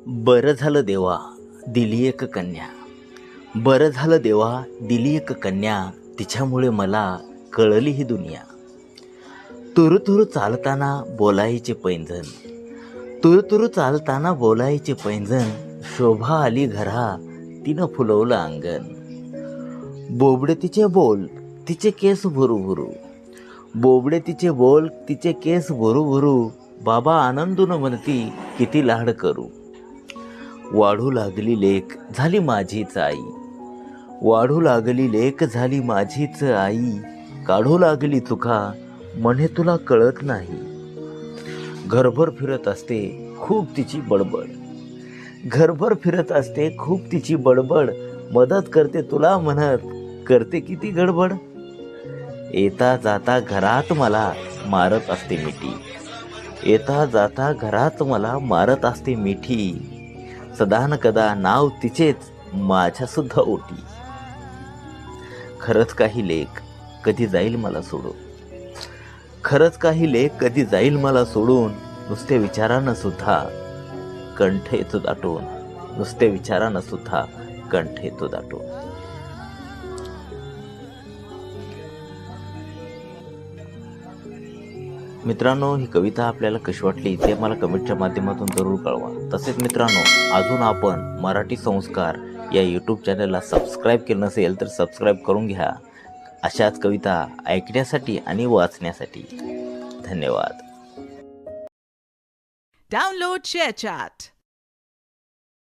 बरं झालं देवा दिली एक कन्या. बरं झालं देवा दिली एक कन्या. तिच्यामुळे मला कळली ही दुनिया. तुरुतुरु चालताना बोलायचे पैंजण. तुरुतुरु चालताना बोलायचे पैंजण. शोभा आली घरा तिनं फुलवलं अंगण. बोबडे तिचे बोल तिचे केस भुरू. बोबडे तिचे बोल तिचे केस भुरू. बाबा आनंदून म्हणती किती लाड करू. वाढू लागली लेक झाली माझीच आई. वाढू लागली लेक झाली माझीच आई. काढू लागली चुका म्हणे तुला कळत नाही. घरभर फिरत असते खूप तिची बडबड. घरभर फिरत असते खूप तिची बडबड. मदत करते तुला म्हणत करते किती गडबड. येता जाता घरात मला मारत असते मिठी. येता जाता घरात मला मारत असते मिठी. सदा न कदा नाव तिचेच माझ्या सुद्धा ओटी. खरंच काही लेक कधी जाईल मला सोडून. खरंच काही लेक कधी जाईल मला सोडून. नुसते विचारानं सुद्धा कंठ येतो दाटून. नुसते विचारानं सुद्धा कंठ येतो दाटून. मित्रांनो, ही कविता आपल्याला कशी वाटली ते मला कमेंटच्या माध्यमातून जरूर कळवा. तसेच मित्रांनो, अजून आपण मराठी संस्कार या यूट्यूब चॅनलला सबस्क्राईब केलं नसेल तर सबस्क्राईब करून घ्या, अशाच कविता ऐकण्यासाठी आणि वाचण्यासाठी. धन्यवाद. Download ShareChat.